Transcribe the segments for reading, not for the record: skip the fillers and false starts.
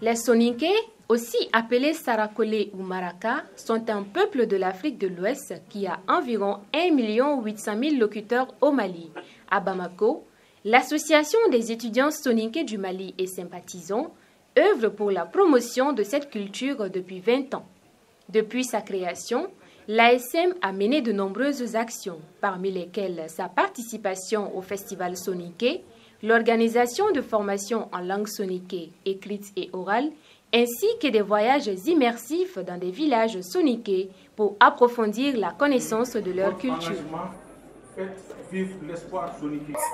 Les Soninké, aussi appelés Sarakolé ou Maraka, sont un peuple de l'Afrique de l'Ouest qui a environ 1 800 000 locuteurs au Mali. À Bamako, l'association des étudiants Soninké du Mali et sympathisants œuvre pour la promotion de cette culture depuis 20 ans. Depuis sa création, l'ASM a mené de nombreuses actions, parmi lesquelles sa participation au festival Soninké, l'organisation de formations en langue soninké, écrite et orale, ainsi que des voyages immersifs dans des villages soninké pour approfondir la connaissance de leur culture.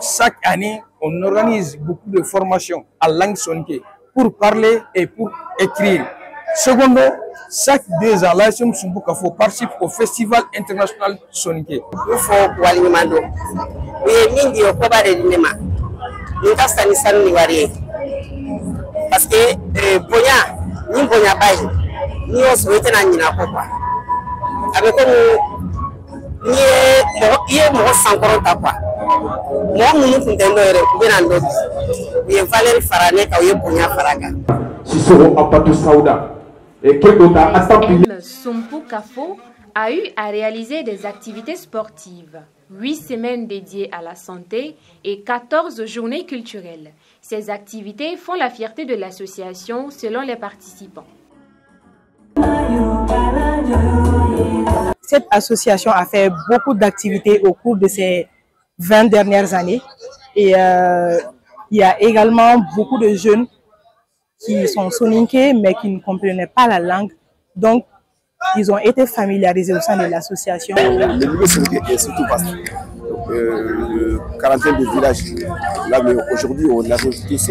Chaque année, on organise beaucoup de formations en langue soninké pour parler et pour écrire. Secondo, chaque 2 ans, l'ASM Sumbukafo participe au Festival international soninké. Parce que bonya ni bonya bayi ni oswete na nyina kokwa avec comme ni mo sankoro takwa mo munu kuntendo ere kubena ndo ni Valérie Farane ka ye bonya faraga Sissoko Apatou Saouda et Kekota Atampi. Sumbukafo a eu à réaliser des activités sportives, 8 semaines dédiées à la santé et 14 journées culturelles. Ces activités font la fierté de l'association selon les participants. Cette association a fait beaucoup d'activités au cours de ces 20 dernières années et il y a également beaucoup de jeunes qui sont soninké mais qui ne comprenaient pas la langue. Donc, ils ont été familiarisés au sein de l'association. Le milieu soninké est surtout vaste. Quarantaine de villages. Là, mais aujourd'hui, on a tous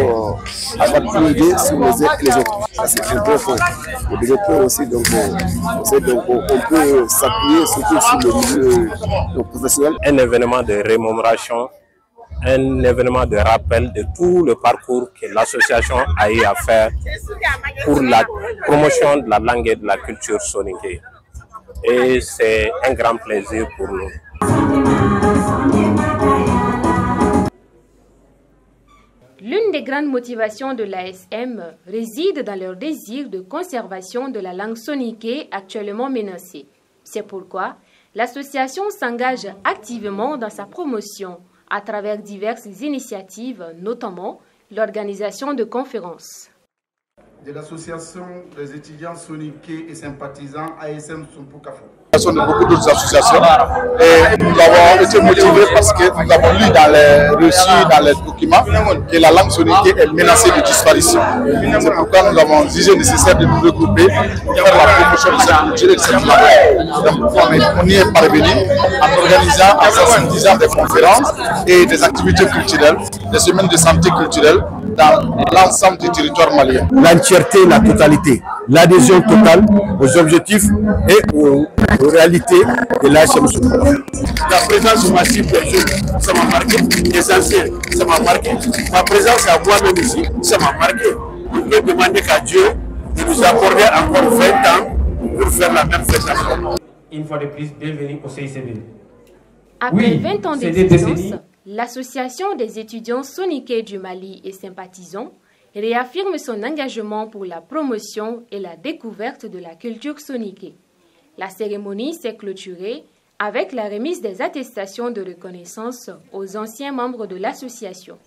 à avoir une idée sur les uns et les autres. Ça, c'est un bon point. Le deuxième point aussi, donc, on peut s'appuyer surtout sur le milieu professionnel. Un événement de rémémoration, un événement de rappel de tout le parcours que l'association a eu à faire pour la promotion de la langue et de la culture soninké. Et c'est un grand plaisir pour nous. L'une des grandes motivations de l'ASM réside dans leur désir de conservation de la langue soninké actuellement menacée. C'est pourquoi l'association s'engage activement dans sa promotion à travers diverses initiatives, notamment l'organisation de conférences. De l'association des étudiants soninké et sympathisants ASM Sumbukafo. De beaucoup d'autres associations et nous avons été motivés parce que nous avons lu dans les reçus, dans les documents que la langue soninké est menacée de disparition. C'est pourquoi nous avons jugé nécessaire de nous regrouper pour faire la promotion de cette culture et de cette langue. Donc on y est parvenu en organisant, en sensibilisant des conférences et des activités culturelles, des semaines de santé culturelle dans l'ensemble du territoire malien. L'entièreté, la totalité, l'adhésion totale aux objectifs et aux réalités de l'ASM Sumbukafo. La présence massive des jeunes, ça m'a marqué. Les anciens, ça m'a marqué. Ma présence à moi-même ici, ça m'a marqué. On peut demander qu'à Dieu de nous accorder encore 20 ans pour faire la même fête. Une fois de plus, bienvenue au CICB. Après 20 ans d'existence, l'association des étudiants soninké du Mali et sympathisants réaffirme son engagement pour la promotion et la découverte de la culture soninké. La cérémonie s'est clôturée avec la remise des attestations de reconnaissance aux anciens membres de l'association.